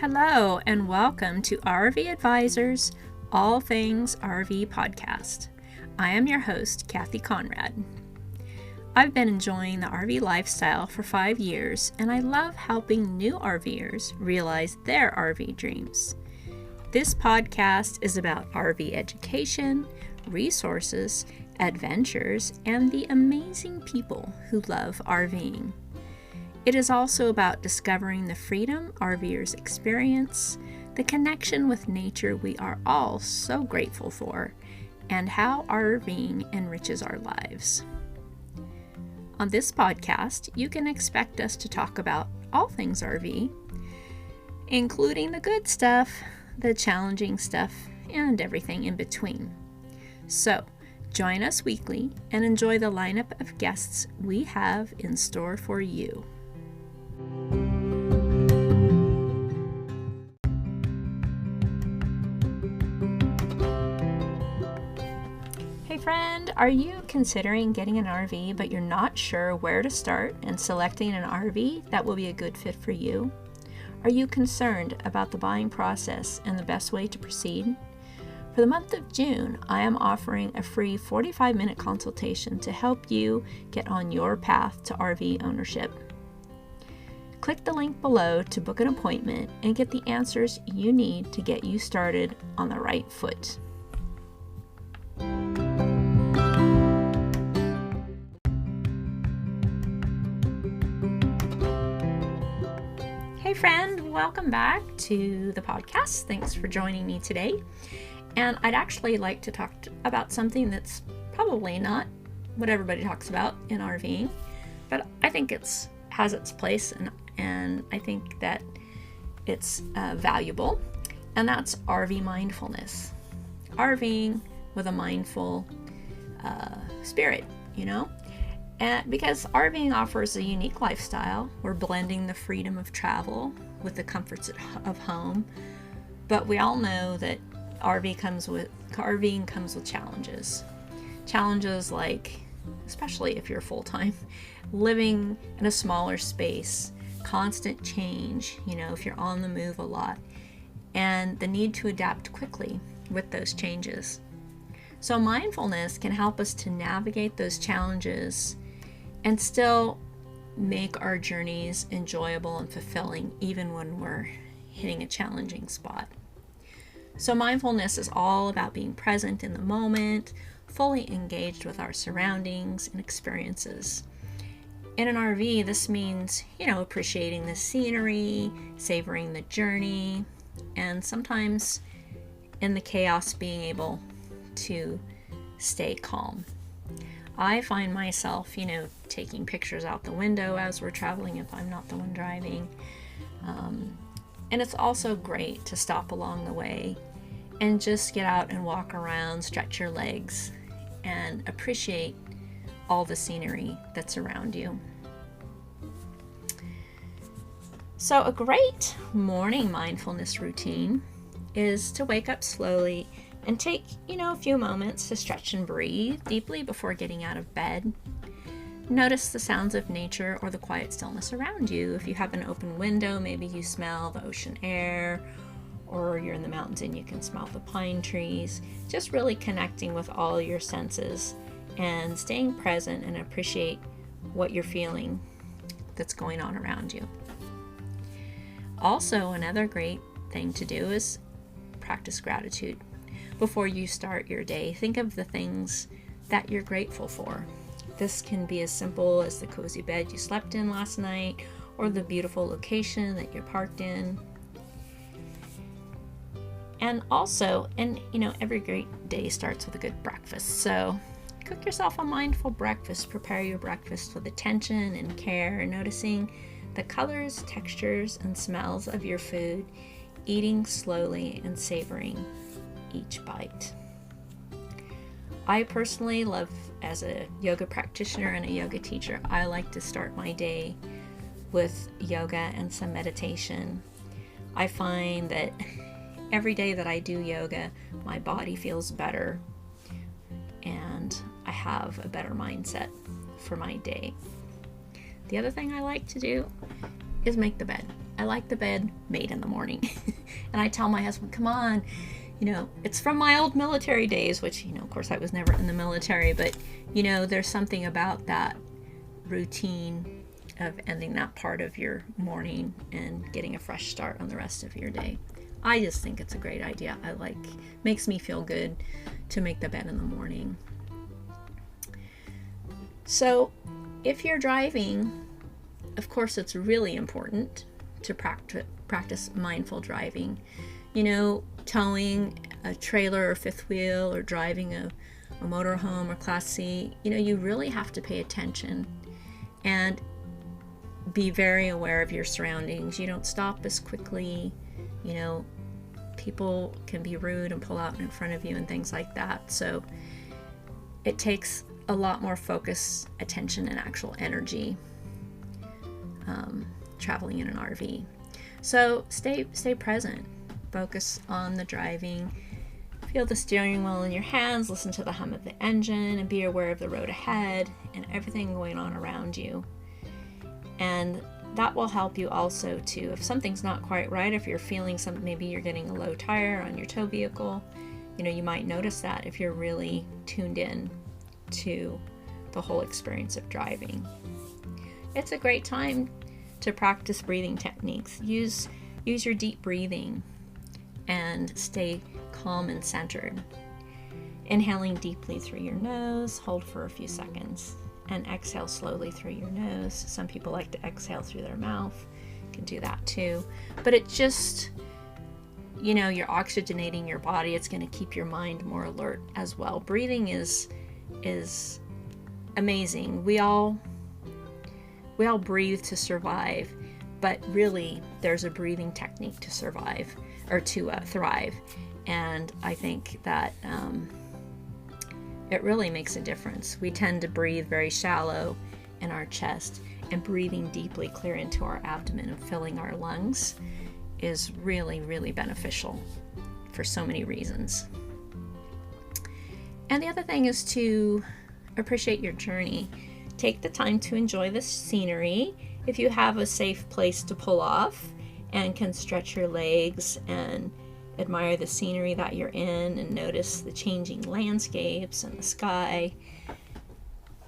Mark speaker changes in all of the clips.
Speaker 1: Hello, and welcome to RV Advisors All Things RV Podcast. I am your host, Kathy Conrad. I've been enjoying the RV lifestyle for 5 years, and I love helping new RVers realize their RV dreams. This podcast is about RV education, resources, adventures, and the amazing people who love RVing. It is also about discovering the freedom RVers experience, the connection with nature we are all so grateful for, and how RVing enriches our lives. On this podcast, you can expect us to talk about all things RV, including the good stuff, the challenging stuff, and everything in between. So, join us weekly and enjoy the lineup of guests we have in store for you. Hey friend, are you considering getting an RV but you're not sure where to start and selecting an RV that will be a good fit for you? Are you concerned about the buying process and the best way to proceed? For the month of June, I am offering a free 45-minute consultation to help you get on your path to RV ownership. Click the link below to book an appointment and get the answers you need to get you started on the right foot. Hey friend, welcome back to the podcast. Thanks for joining me today. And I'd actually like to talk about something that's probably not what everybody talks about in RVing, but I think has its place and I think that it's valuable, and that's RV mindfulness. RVing with a mindful spirit, and because RVing offers a unique lifestyle, we're blending the freedom of travel with the comforts of home, but we all know that RVing comes with challenges like, especially if you're full-time, living in a smaller space, constant change, if you're on the move a lot, and the need to adapt quickly with those changes. So mindfulness can help us to navigate those challenges and still make our journeys enjoyable and fulfilling even when we're hitting a challenging spot. So mindfulness is all about being present in the moment, fully engaged with our surroundings and experiences. In an RV, this means, appreciating the scenery, savoring the journey, and sometimes in the chaos being able to stay calm. I find myself, taking pictures out the window as we're traveling if I'm not the one driving. And it's also great to stop along the way and just get out and walk around, stretch your legs, and appreciate all the scenery that's around you. So a great morning mindfulness routine is to wake up slowly and take, a few moments to stretch and breathe deeply before getting out of bed. Notice the sounds of nature or the quiet stillness around you. If you have an open window, maybe you smell the ocean air, or you're in the mountains and you can smell the pine trees. Just really connecting with all your senses and staying present and appreciate what you're feeling that's going on around you. Also, another great thing to do is practice gratitude. Before you start your day, think of the things that you're grateful for. This can be as simple as the cozy bed you slept in last night or the beautiful location that you're parked in. And also, every great day starts with a good breakfast. So cook yourself a mindful breakfast. Prepare your breakfast with attention and care, noticing the colors, textures, and smells of your food, eating slowly and savoring each bite. I personally love, as a yoga practitioner and a yoga teacher, I like to start my day with yoga and some meditation. I find that every day that I do yoga, my body feels better and I have a better mindset for my day. The other thing I like to do is make the bed. I like the bed made in the morning. And I tell my husband, come on, it's from my old military days, which, of course I was never in the military, but, there's something about that routine of ending that part of your morning and getting a fresh start on the rest of your day. I just think it's a great idea. Makes me feel good to make the bed in the morning. So if you're driving, of course, it's really important to practice mindful driving. Towing a trailer or fifth wheel, or driving a motorhome or Class C, you really have to pay attention and be very aware of your surroundings. You don't stop as quickly. People can be rude and pull out in front of you and things like that. So it takes a lot more focus, attention, and actual energy traveling in an RV. So stay present. Focus on the driving. Feel the steering wheel in your hands. Listen to the hum of the engine, and be aware of the road ahead and everything going on around you. And that will help you also too. If something's not quite right, if you're feeling maybe you're getting a low tire on your tow vehicle, you might notice that if you're really tuned in to the whole experience of driving. It's a great time to practice breathing techniques. Use your deep breathing and stay calm and centered. Inhaling deeply through your nose, hold for a few seconds, and exhale slowly through your nose. Some people like to exhale through their mouth. You can do that too. But it just, you're oxygenating your body. It's going to keep your mind more alert as well. Breathing is amazing. We all breathe to survive, but really there's a breathing technique to survive, or to thrive. And I think that it really makes a difference. We tend to breathe very shallow in our chest, and breathing deeply clear into our abdomen and filling our lungs is really, really beneficial for so many reasons. And the other thing is to appreciate your journey. Take the time to enjoy the scenery. If you have a safe place to pull off and can stretch your legs and admire the scenery that you're in, and notice the changing landscapes and the sky,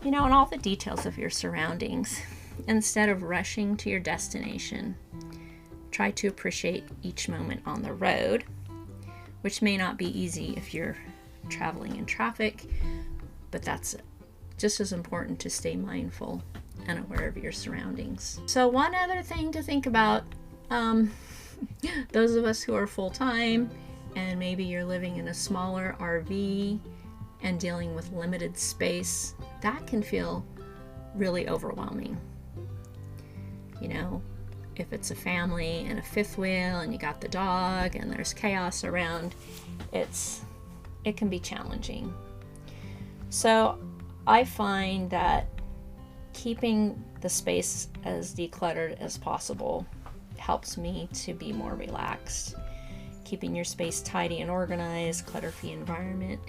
Speaker 1: and all the details of your surroundings. Instead of rushing to your destination, try to appreciate each moment on the road, which may not be easy if you're traveling in traffic, but that's just as important to stay mindful and aware of your surroundings. So one other thing to think about, those of us who are full-time, and maybe you're living in a smaller RV and dealing with limited space, that can feel really overwhelming. If it's a family and a fifth wheel and you got the dog and there's chaos around, it can be challenging. So I find that keeping the space as decluttered as possible helps me to be more relaxed. Keeping your space tidy and organized, clutter-free environment,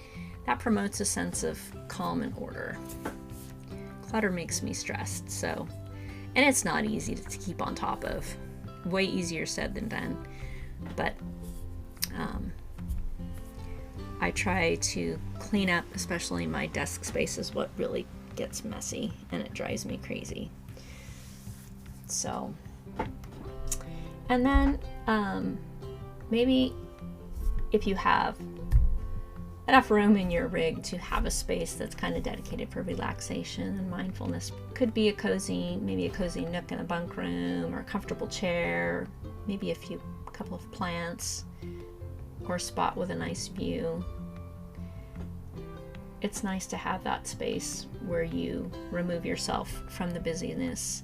Speaker 1: that promotes a sense of calm and order. Clutter makes me stressed, and it's not easy to keep on top of. Way easier said than done. But I try to clean up, especially my desk space is what really gets messy, and it drives me crazy. So, and then maybe if you have enough room in your rig to have a space that's kind of dedicated for relaxation and mindfulness. Could be maybe a cozy nook in a bunk room, or a comfortable chair, maybe a couple of plants, or a spot with a nice view. It's nice to have that space where you remove yourself from the busyness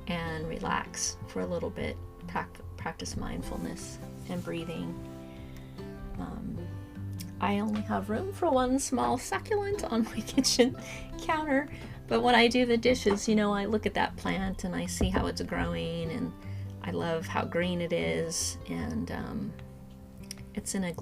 Speaker 1: and relax for a little bit, practice mindfulness and breathing. I only have room for one small succulent on my kitchen counter, but when I do the dishes, I look at that plant and I see how it's growing, and I love how green it is, and it's in a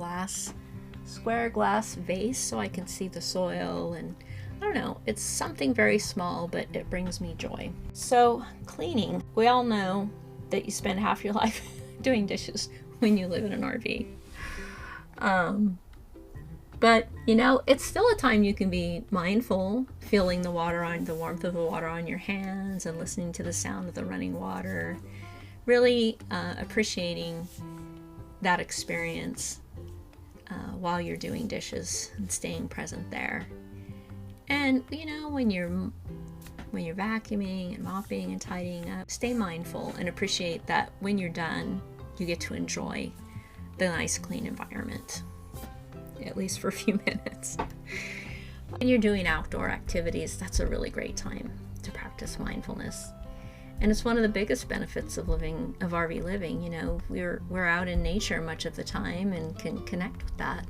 Speaker 1: square glass vase, so I can see the soil, and I don't know, it's something very small, but it brings me joy. So cleaning, we all know that you spend half your life doing dishes when you live in an RV. But it's still a time you can be mindful, feeling the warmth of the water on your hands and listening to the sound of the running water, really appreciating that experience while you're doing dishes and staying present there. And when you're vacuuming and mopping and tidying up, stay mindful and appreciate that when you're done, you get to enjoy the nice clean environment, at least for a few minutes. When you're doing outdoor activities, that's a really great time to practice mindfulness. And it's one of the biggest benefits of RV living. We're out in nature much of the time and can connect with that.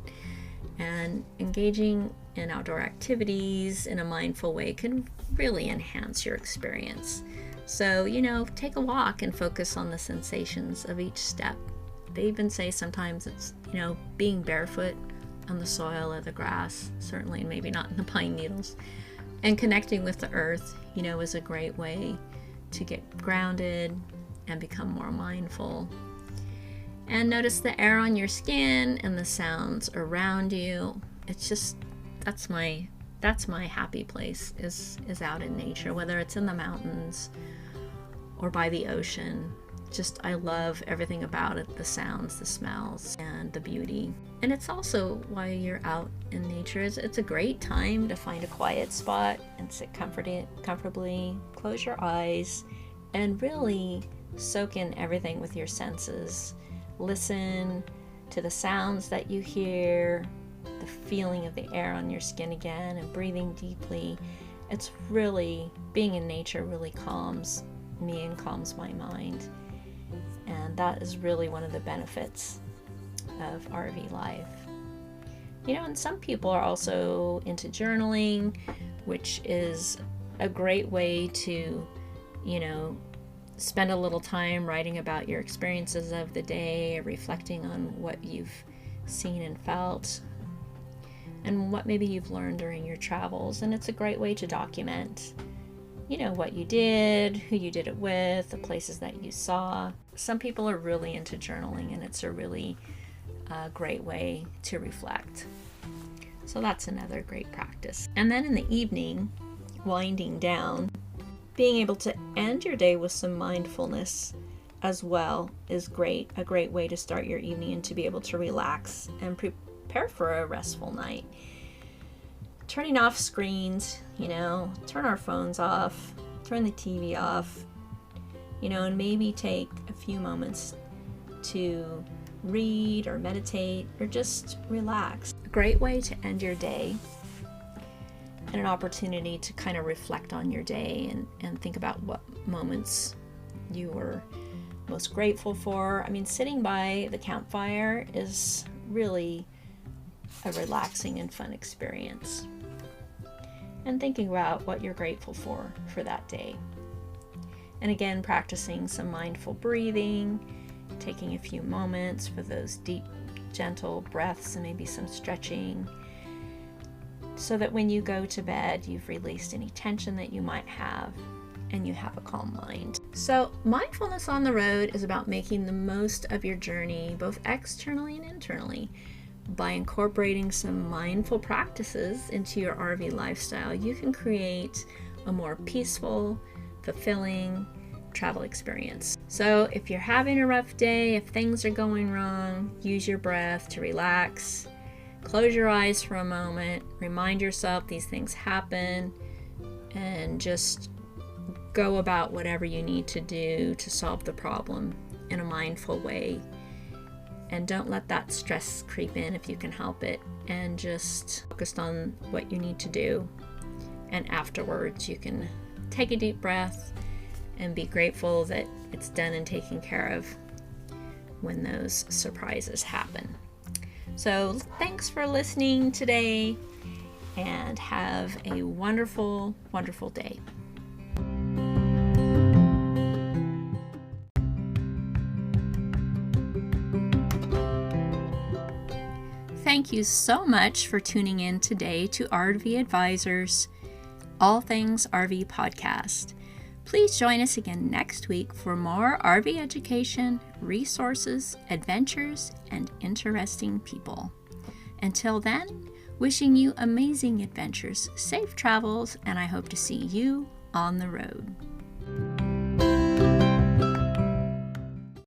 Speaker 1: And engaging in outdoor activities in a mindful way can really enhance your experience. So, take a walk and focus on the sensations of each step. They even say sometimes it's, being barefoot on the soil or the grass, certainly maybe not in the pine needles, and connecting with the earth, is a great way to get grounded and become more mindful. And notice the air on your skin and the sounds around you. It's just, that's my happy place is out in nature, whether it's in the mountains or by the ocean. I love everything about it, the sounds, the smells, and the beauty. And it's also, while you're out in nature, it's a great time to find a quiet spot and sit comfortably, close your eyes, and really soak in everything with your senses. Listen to the sounds that you hear, the feeling of the air on your skin again, and breathing deeply. It's really, being in nature really calms me and calms my mind. And that is really one of the benefits of RV life. And some people are also into journaling, which is a great way to, spend a little time writing about your experiences of the day, reflecting on what you've seen and felt, and what maybe you've learned during your travels. And it's a great way to document, what you did, who you did it with, the places that you saw. Some people are really into journaling, and it's a really great way to reflect. So that's another great practice. And then in the evening, winding down, being able to end your day with some mindfulness as well is great. A great way to start your evening and to be able to relax and prepare for a restful night. Turning off screens, turn our phones off, turn the TV off, and maybe take a few moments to read or meditate or just relax. A great way to end your day, and an opportunity to kind of reflect on your day and think about what moments you were most grateful for. Sitting by the campfire is really a relaxing and fun experience. And thinking about what you're grateful for that day. And again, practicing some mindful breathing, taking a few moments for those deep, gentle breaths and maybe some stretching, so that when you go to bed, you've released any tension that you might have and you have a calm mind. So mindfulness on the road is about making the most of your journey, both externally and internally. By incorporating some mindful practices into your RV lifestyle, you can create a more peaceful, fulfilling travel experience. So if you're having a rough day, if things are going wrong, use your breath to relax. Close your eyes for a moment, remind yourself these things happen, and just go about whatever you need to do to solve the problem in a mindful way. And don't let that stress creep in if you can help it, and just focus on what you need to do. And afterwards, you can take a deep breath and be grateful that it's done and taken care of when those surprises happen. So thanks for listening today, and have a wonderful, wonderful day. Thank you so much for tuning in today to RV Advisors All Things RV Podcast, Please join us again next week for more RV education, resources, adventures, and interesting people. Until then, wishing you amazing adventures, safe travels, and I hope to see you on the road.